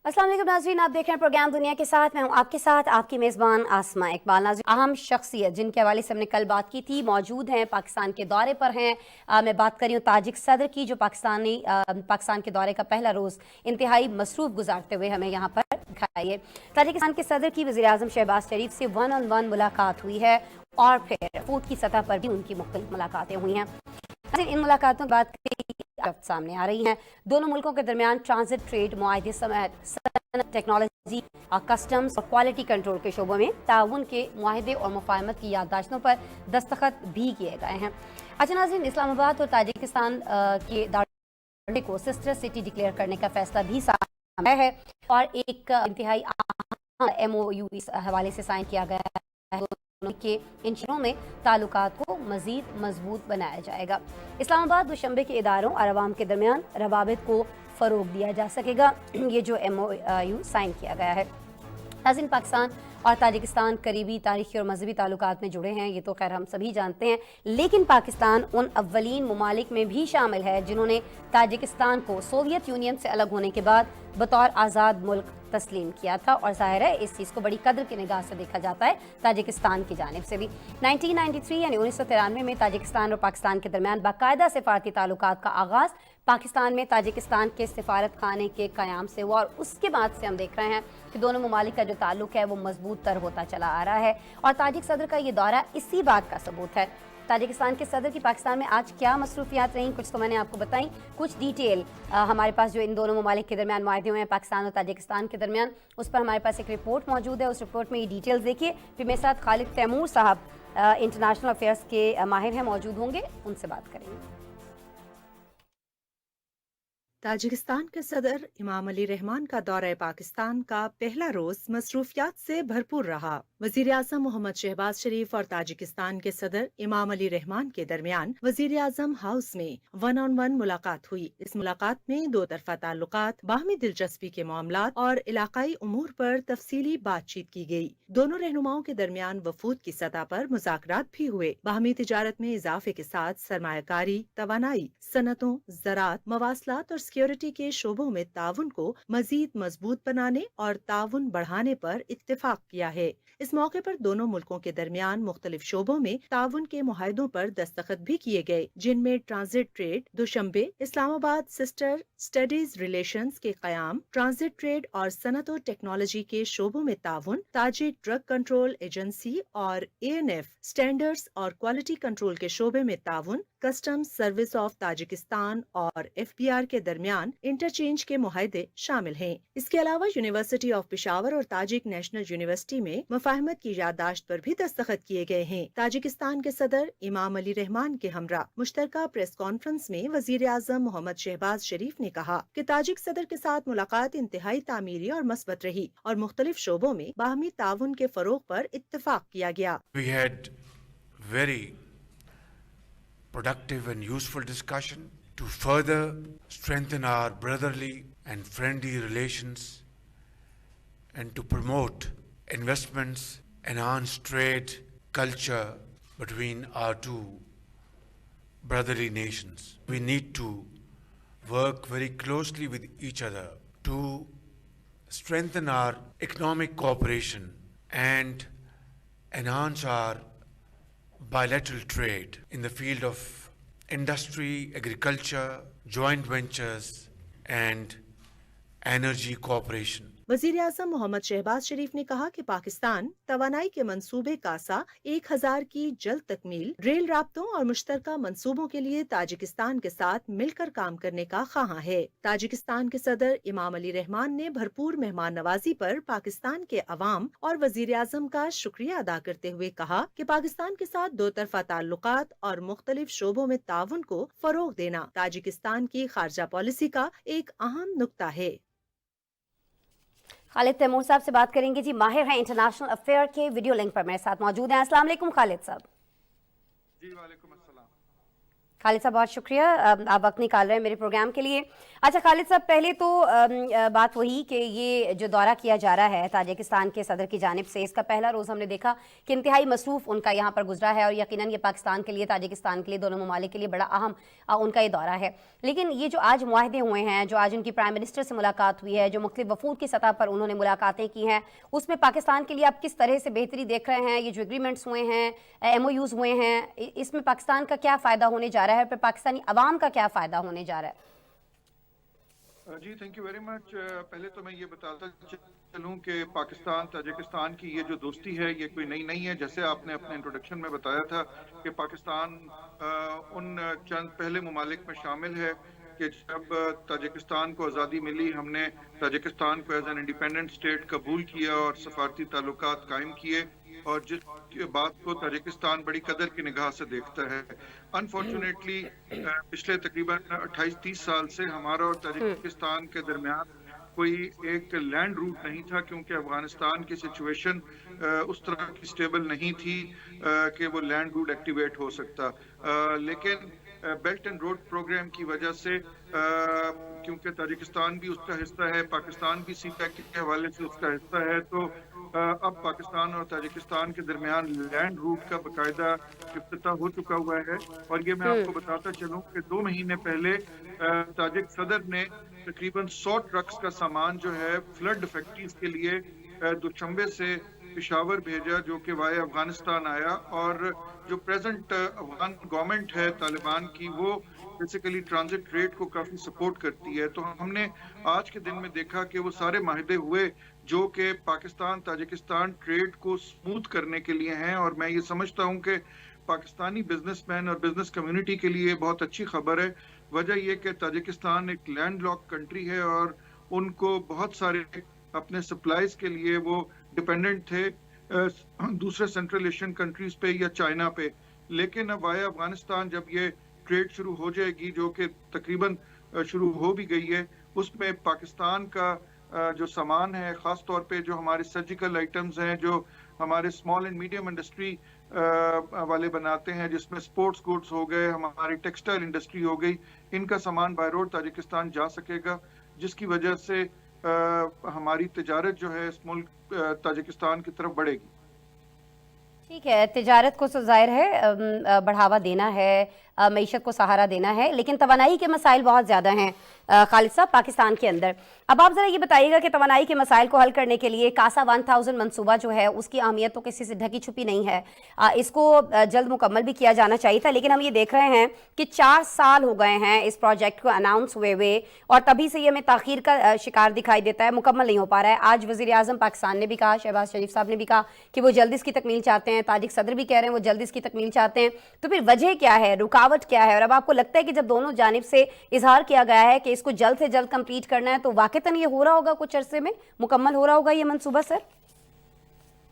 अस्सलाम वालेकुम नाज़रीन, आप देख रहे हैं प्रोग्राम दुनिया के साथ। मैं हूं आपके साथ आपकी मेज़बान आसमा इकबाल। नाज़रीन, अहम शख्सियत जिनके हवाले से हमने कल बात की थी मौजूद हैं, पाकिस्तान के दौरे पर हैं। मैं बात कर रही हूँ ताजिक सदर की, जो पाकिस्तान के दौरे का पहला रोज़ इंतहाई मसरूफ़ गुजारते हुए हमें यहाँ पर दिखाई है। ताजिकिस्तान के सदर की वज़ीर आज़म शहबाज शरीफ से 1-on-1 मुलाकात हुई है और फिर वफूद की सतह पर भी उनकी मुख्तलिफ मुलाकातें हुई हैं। इन मुलाकातों की बात सामने आ रही हैं। दोनों मुल्कों के दरमियान ट्रांजिट ट्रेड मुआहदे समेत टेक्नोलॉजी, कस्टम्स और क्वालिटी कंट्रोल के शोबों में ताउन के मुआहदे और मुफाहमत की याददाश्तों पर दस्तखत भी किए गए हैं। अच्छा नाज़रीन, इस्लामाबाद और ताजिकिस्तान के दारुल को सिस्टर सिटी डिक्लेयर करने का फैसला भी सामने है और एक इंतहाई MOU इस हवाले से साइन किया गया है कि इन शहरों में ताल्लुकात को मज़ीद मजबूत बनाया जाएगा। इस्लामाबाद दुशंबे के इदारों और अवाम के दरमियान रवाबित को फ़रोग दिया जा सकेगा। ये जो MOU साइन किया गया है। नाज़रीन, पाकिस्तान और ताजिकिस्तान करीबी तारीखी और मजहबी ताल्लुकात में जुड़े हैं, ये तो खैर हम सभी जानते हैं, लेकिन पाकिस्तान उन अव्वलीन ममालिक में भी शामिल है जिन्होंने ताजिकिस्तान को सोवियत यूनियन से अलग होने के बाद बतौर आज़ाद मुल्क तस्लीम किया था और जाहिर है इस चीज़ को बड़ी कदर की निगाह से देखा जाता है ताजिकिस्तान की जानिब से भी। 1993 यानी 1993 में ताजिकिस्तान और पाकिस्तान के दरमियान बाकायदा सिफारती ताल्लुकात का आगाज़ पाकिस्तान में ताजिकिस्तान के सिफारत खाने के क़याम से हुआ और उसके बाद से हम देख रहे हैं कि दोनों ममालिक का जो ताल्लुक है वो मजबूत तर होता चला आ रहा है और ताजिक सदर का ये दौरा इसी बात का सबूत है। ताजिकिस्तान के सदर की पाकिस्तान में आज क्या मसरूफियात रहीं, कुछ तो मैंने आपको बताई, कुछ डिटेल हमारे पास जो इन दोनों ममालिक के दरमियान मुआहदे हुए हैं पाकिस्तान और ताजिकिस्तान के दरमियान, उस पर हमारे पास एक रिपोर्ट मौजूद है। उस रिपोर्ट में ये डिटेल्स देखिए। फिर मेरे साथ खालिद तैमूर साहब इंटरनेशनल अफेयर्स के माहिर हैं, मौजूद होंगे, उनसे बात करेंगे। ताजिकिस्तान के सदर इमाम अली रहमान का दौरा पाकिस्तान का पहला रोज मसरूफियात से भरपूर रहा। वजीर आजम मोहम्मद शहबाज शरीफ और ताजिकिस्तान के सदर इमाम अली रहमान के दरमियान वजीर आजम हाउस में 1-on-1 मुलाकात हुई। इस मुलाकात में दो तरफा ताल्लुकात, बाहमी दिलचस्पी के मामलात और इलाकाई उमूर पर तफसीली बातचीत की गई। दोनों रहनुमाओं के दरमियान वफूद की सतह पर मुज़ाकरात भी हुए। बाहमी तिजारत में इजाफे के साथ सरमायाकारी, तवानाई, सनतों, ज़राअत, मवासलात और सिक्योरिटी के शोबों में ताउन को मजीद मजबूत बनाने और ताउन बढ़ाने पर इत्तेफाक किया है। इस मौके पर दोनों मुल्कों के दरमियान मुख्तलिफ शोबों में ताउन के मुआहदों पर दस्तखत भी किए गए, जिनमें transit trade, Dushanbe, Islamabad sister studies relations के कयाम, ट्रांजिट ट्रेड और सनत और टेक्नोलॉजी के शोबों में ताउन, ताजिक ड्रग कंट्रोल एजेंसी और ANF स्टैंडर्ड्स और क्वालिटी कंट्रोल के शोबे में ताउन, कस्टम्स सर्विस ऑफ ताजिकिस्तान और FBR के दरमियान इंटरचेंज के मुआहदे शामिल हैं। इसके अलावा यूनिवर्सिटी ऑफ पेशावर और ताजिक नेशनल यूनिवर्सिटी में मुफाहमत की याददाश्त पर भी दस्तखत किए गए हैं। ताजिकिस्तान के सदर इमाम अली रहमान के हमरा मुश्तरका प्रेस कॉन्फ्रेंस में वजीर आजम मोहम्मद शहबाज शरीफ ने कहा कि ताजिक सदर के साथ मुलाकात इंतहाई तामीरी और मस्बत रही और मुख्तलिफ शोबों में बाहमी ताउन के फरोग पर इत्तेफाक किया गया। We had very productive and useful discussion to further strengthen our brotherly and friendly relations and to promote investments, enhance trade, culture between our two brotherly nations. We need to work very closely with each other to strengthen our economic cooperation and enhance our bilateral trade in the field of industry, agriculture, joint ventures and energy cooperation. वजीर आज़म मोहम्मद शहबाज शरीफ ने कहा कि पाकिस्तान तवानाई के मंसूबे कासा 1000 की जल्द तकमील, rail राब्तों और मुश्तरका मंसूबों के लिए ताजिकिस्तान के साथ मिलकर काम करने का ख्वाहां है। ताजिकिस्तान के सदर इमाम अली रहमान ने भरपूर मेहमान नवाजी पर पाकिस्तान के अवाम और वजीर आज़म का शुक्रिया अदा करते हुए कहा कि पाकिस्तान के साथ दो तरफा ताल्लुकात और मुख्तलिफ शोबों में ताउन को फरोग देना ताजिकिस्तान की खारजा पॉलिसी का एक अहम नुक्ता है। खालिद तैमूर साहब से बात करेंगे जी, माहिर हैं इंटरनेशनल अफेयर के। वीडियो लिंक पर मेरे साथ मौजूद हैं। अस्सलाम वालेकुम खालिद साहब। जी वालेकुम अस्सलाम। खालिद साहब बहुत शुक्रिया, आप वक्त निकाल रहे हैं मेरे प्रोग्राम के लिए। अच्छा खालिद साहब, पहले तो बात वही कि ये जो दौरा किया जा रहा है ताजिकिस्तान के सदर की जानिब से, इसका पहला रोज़ हमने देखा कि इंतहाई मसरूफ़ उनका यहाँ पर गुजरा है और यकीनन ये पाकिस्तान के लिए, ताजिकिस्तान के लिए, दोनों ममालिक के लिए बड़ा अहम उनका ये दौरा है। लेकिन ये जो आज मुआहदे हुए हैं, जो आज उनकी प्राइम मिनिस्टर से मुलाकात हुई है, जो मुख्तलिफ वफूद की सतह पर उन्होंने मुलाकातें की हैं, उसमें पाकिस्तान के लिए आप किस तरह से बेहतरी देख रहे हैं? ये जो एग्रीमेंट्स हुए हैं, MOUs हुए हैं, इसमें पाकिस्तान का क्या फ़ायदा होने जा रहा है, फिर पाकिस्तानी अवाम का क्या फ़ायदा होने जा रहा है? जी थैंक यू वेरी मच। पहले तो मैं ये बताता चलूं कि पाकिस्तान ताजिकिस्तान की ये जो दोस्ती है ये कोई नई नहीं है। जैसे आपने अपने इंट्रोडक्शन में बताया था कि पाकिस्तान उन चंद पहले ममालिक में शामिल है कि जब ताजिकिस्तान को आज़ादी मिली, हमने ताजिकिस्तान को एज एन इंडिपेंडेंट स्टेट कबूल किया और सफारती ताल्लुकात कायम किए, और जिस बात को ताजिकिस्तान बड़ी कदर की निगाह से देखता है। अनफॉर्चुनेटली पिछले तकरीबन 28-30 साल से हमारा और ताजिकिस्तान के दरमियान कोई एक लैंड रूट नहीं था, क्योंकि अफगानिस्तान की सिचुएशन उस तरह की स्टेबल नहीं थी कि वो लैंड रूट एक्टिवेट हो सकता। लेकिन बेल्ट एंड रोड प्रोग्राम की वजह से, क्योंकि ताजिकिस्तान भी उसका हिस्सा है, पाकिस्तान भी CPEC के हवाले से उसका हिस्सा है, तो अब पाकिस्तान और ताजिकिस्तान के दरमियान लैंड रूट का बाकायदा इफ्तिताह हो चुका हुआ है। और ये मैं आपको बताता चलूं कि 2 महीने पहले ताजिक सदर ने तकरीबन 100 ट्रक्स का सामान जो है फ्लड फैक्ट्रीज के लिए दुशंबे से पेशावर भेजा, जो कि वाया अफगानिस्तान आया। और जो प्रेजेंट अफगान गवर्नमेंट है तालिबान की, वो बेसिकली ट्रांजिट ट्रेड को काफ़ी सपोर्ट करती है। तो हमने आज के दिन में देखा कि वो सारे माहिदे हुए जो कि पाकिस्तान ताजिकिस्तान ट्रेड को स्मूथ करने के लिए हैं। और मैं ये समझता हूँ कि पाकिस्तानी बिजनेसमैन और बिजनेस कम्युनिटी के लिए बहुत अच्छी खबर है। वजह यह कि ताजिकिस्तान एक लैंड लॉक कंट्री है और उनको बहुत सारे अपने सप्लाईज के लिए वो डिपेंडेंट थे दूसरे सेंट्रल एशियन कंट्रीज पे या चाइना पे। लेकिन अब वाया अफगानिस्तान जब ये ट्रेड शुरू हो जाएगी, जो कि तकरीबन शुरू हो भी गई है, उसमें पाकिस्तान का जो सामान है, ख़ास तौर पे जो हमारे सर्जिकल आइटम्स हैं, जो हमारे स्मॉल एंड मीडियम इंडस्ट्री वाले बनाते हैं, जिसमें स्पोर्ट्स गुड्स हो गए, हमारी टेक्सटाइल इंडस्ट्री हो गई, इनका सामान बाय रोड ताजिकिस्तान जा सकेगा, जिसकी वजह से हमारी तिजारत जो है इस मुल्क ताजिकिस्तान की तरफ बढ़ेगी। ठीक है, तिजारत को तो ज़ाहिर है बढ़ावा देना है, मईशत को सहारा देना है, लेकिन तवानाई के मसाइल बहुत ज़्यादा हैं खालिद साहब पाकिस्तान के अंदर। अब आप ज़रा ये बताइएगा कि तवानाई के मसाइल को हल करने के लिए कासा 1000 मनसूबा जो है उसकी अहमियत तो किसी से ढकी छुपी नहीं है, इसको जल्द मुकम्मल भी किया जाना चाहिए था। लेकिन हम ये देख रहे हैं कि 4 साल हो गए हैं इस प्रोजेक्ट को अनाउंस हुए और तभी से ये हमें ताख़ीर का शिकार दिखाई देता है, मुकम्मल नहीं हो पा रहा है। आज वज़ीर-ए-आज़म पाकिस्तान ने भी कहा, शहबाज शरीफ साहब ने भी कहा कि वो जल्द इसकी तकमील चाहते हैं, ताजिक सदर भी कह रहे हैं वो जल्द इसकी तकमील चाहते हैं। तो फिर वजह क्या है, रुकावट क्या है? और अब आपको लगता है कि जब दोनों जानिब से इजहार किया गया है कि इसको जल्द से जल्द कंप्लीट करना है, तो वाकईतन ये हो रहा होगा, कुछ अरसे में मुकम्मल हो रहा होगा ये मंसूबा सर?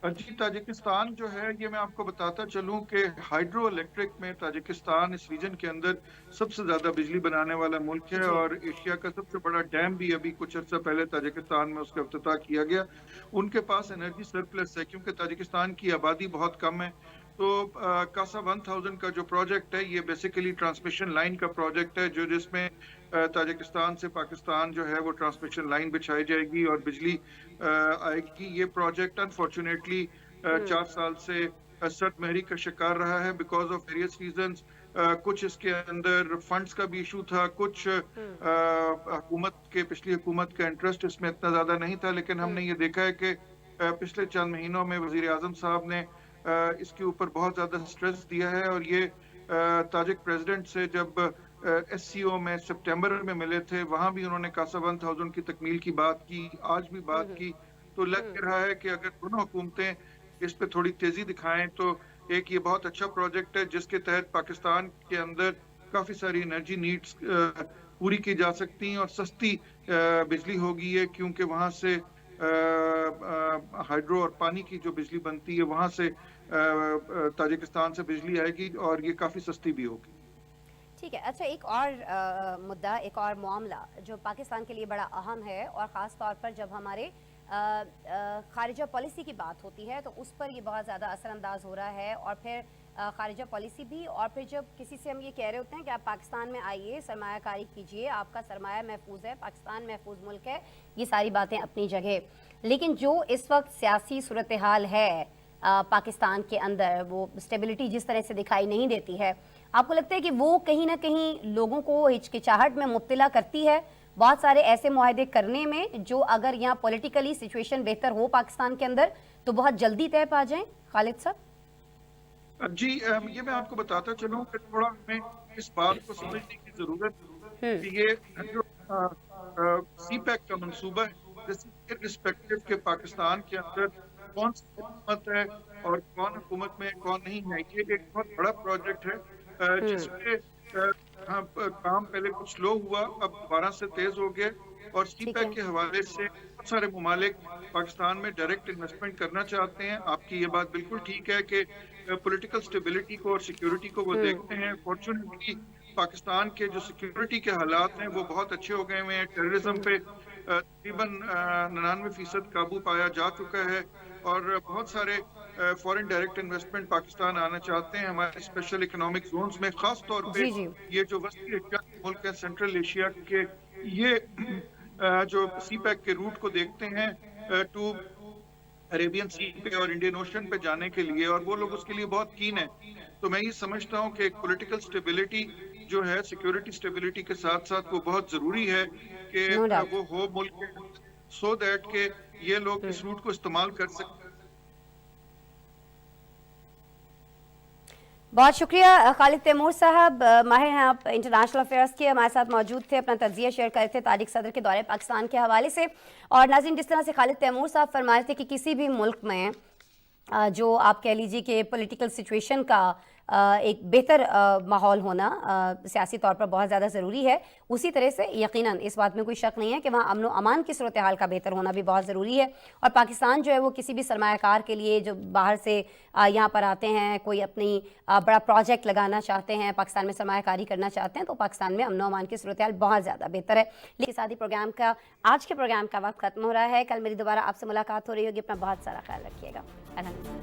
जी, ताजिकिस्तान जो है, ये मैं आपको बताता चलूं कि हाइड्रो इलेक्ट्रिक में ताजिकिस्तान इस रीजन के अंदर सबसे ज़्यादा बिजली बनाने वाला मुल्क है और एशिया का सबसे बड़ा डैम भी अभी कुछ अर्सा पहले ताजिकिस्तान में उसका इफ्तिताह किया गया। उनके पास एनर्जी सरप्लस है, क्योंकि ताजिकिस्तान की आबादी बहुत कम है। तो कासा 1000 का जो प्रोजेक्ट है, ये बेसिकली ट्रांसमिशन लाइन का प्रोजेक्ट है, जो जिसमें ताजिकिस्तान से पाकिस्तान जो है वो ट्रांसमिशन लाइन बिछाई जाएगी और बिजली आएगी। ये प्रोजेक्ट अनफॉर्चुनेटली 4 साल से सर्द का शिकार रहा है बिकॉज ऑफ वेरियस रीजंस। कुछ इसके अंदर फंड्स का भी इशू था, कुछ हुकूमत के पिछली हुकूमत का इंटरेस्ट इसमें इतना ज़्यादा नहीं था। लेकिन हमने ये देखा है कि पिछले चंद महीनों में वज़ीर-ए-आज़म साहब ने इसके ऊपर बहुत ज़्यादा स्ट्रेस दिया है। और ये ताजिक प्रेसिडेंट से जब SCO में सितंबर में मिले थे, वहाँ भी उन्होंने कासा 1000 की तकमील की बात की, आज भी बात की। तो लग रहा है कि अगर दोनों हुकूमतें इस पे थोड़ी तेज़ी दिखाएं तो एक ये बहुत अच्छा प्रोजेक्ट है, जिसके तहत पाकिस्तान के अंदर काफ़ी सारी एनर्जी नीड्स पूरी की जा सकती हैं और सस्ती बिजली होगी है, क्योंकि वहाँ से हाइड्रो और पानी की जो बिजली बनती है वहाँ से ताजिकिस्तान से बिजली आएगी और ये काफ़ी सस्ती भी होगी। ठीक है। अच्छा, एक और मुद्दा, एक और मामला जो पाकिस्तान के लिए बड़ा अहम है और ख़ास तौर पर जब हमारे खारिजा पॉलिसी की बात होती है तो उस पर ये बहुत ज़्यादा असरअंदाज हो रहा है और फिर خارجہ پالیسی بھی، اور پھر جب کسی سے ہم یہ کہہ رہے ہوتے ہیں کہ آپ پاکستان میں آئیے، سرمایہ کاری کیجئے، آپ کا سرمایہ محفوظ ہے، پاکستان محفوظ ملک ہے، یہ ساری باتیں اپنی جگہ، لیکن جو اس وقت سیاسی صورتحال ہے پاکستان کے اندر، وہ اسٹیبلٹی جس طرح سے دکھائی نہیں دیتی ہے، آپ کو لگتا ہے کہ وہ کہیں نہ کہیں لوگوں کو ہچکچاہٹ میں مبتلا کرتی ہے بہت سارے ایسے معاہدے کرنے میں جو اگر یہاں پولیٹیکلی سچویشن بہتر ہو پاکستان کے اندر تو بہت جلدی طے پا جائیں؟ خالد صاحب جی یہ میں آپ کو بتاتا چلوں کہ تھوڑا ہمیں اس بات کو سمجھنے کی ضرورت ہے کہ یہ جو سی پیک کا منصوبہ ہے، رسپیکٹو کہ پاکستان کے اندر کون سی حکومت ہے اور کون حکومت میں کون نہیں ہے، یہ ایک بہت بڑا پروجیکٹ ہے جس پہ کام پہلے کچھ سلو ہوا، اب دوبارہ سے تیز ہو گیا، اور سی ٹھیک ہے، پیک کے حوالے سے بہت سارے ممالک پاکستان میں ڈائریکٹ انویسٹمنٹ کرنا چاہتے ہیں۔ آپ کی یہ بات بالکل ٹھیک ہے کہ پولیٹیکل سٹیبلٹی کو اور سیکیورٹی کو وہ دیکھتے ہیں۔ فارچونیٹلی پاکستان کے جو سیکیورٹی کے حالات ہیں وہ بہت اچھے ہو گئے ہوئے ہیں، ٹیررزم پہ تقریباً 99% قابو پایا جا چکا ہے، اور بہت سارے فورن ڈائریکٹ انویسٹمنٹ پاکستان آنا چاہتے ہیں ہمارے اسپیشل اکنامک زونز میں، خاص طور پہ جی جی یہ جو وسطی ایشیا کے ملک ہیں، سینٹرل ایشیا کے، یہ جو سی پیک کے روٹ کو دیکھتے ہیں ٹو عربین سی پہ اور انڈین اوشن پہ جانے کے لیے، اور وہ لوگ اس کے لیے بہت کین ہیں۔ تو میں یہ سمجھتا ہوں کہ ایک پولیٹیکل سٹیبلٹی جو ہے، سیکیورٹی سٹیبلٹی کے ساتھ ساتھ وہ بہت ضروری ہے کہ نو ڈاؤٹ۔ وہ ہو ملک کے، سو دیٹ کہ یہ لوگ اس روٹ کو استعمال کر سکیں۔ بہت شکریہ خالد تیمور صاحب، ماہر ہیں آپ انٹرنیشنل افیئرس کے، ہمارے ساتھ موجود تھے، اپنا تجزیہ شیئر کر رہے تھے تاجک صدر کے دورے پاکستان کے حوالے سے۔ اور ناظرین، جس طرح سے خالد تیمور صاحب فرما رہے تھے کہ کسی بھی ملک میں جو آپ کہہ لیجئے کہ پولیٹیکل سچویشن کا ایک بہتر ماحول ہونا سیاسی طور پر بہت زیادہ ضروری ہے، اسی طرح سے یقیناً اس بات میں کوئی شک نہیں ہے کہ وہاں امن و امان کی صورتحال کا بہتر ہونا بھی بہت ضروری ہے۔ اور پاکستان جو ہے وہ کسی بھی سرمایہ کار کے لیے جو باہر سے یہاں پر آتے ہیں، کوئی اپنی بڑا پروجیکٹ لگانا چاہتے ہیں، پاکستان میں سرمایہ کاری کرنا چاہتے ہیں، تو پاکستان میں امن و امان کی صورتحال بہت زیادہ بہتر ہے۔ لیکن ساتھ ہی آج کے پروگرام کا وقت ختم ہو رہا ہے۔ کل میری دوبارہ آپ سے ملاقات ہو رہی ہوگی، اپنا بہت سارا خیال رکھیے گا۔ الحمدللہ۔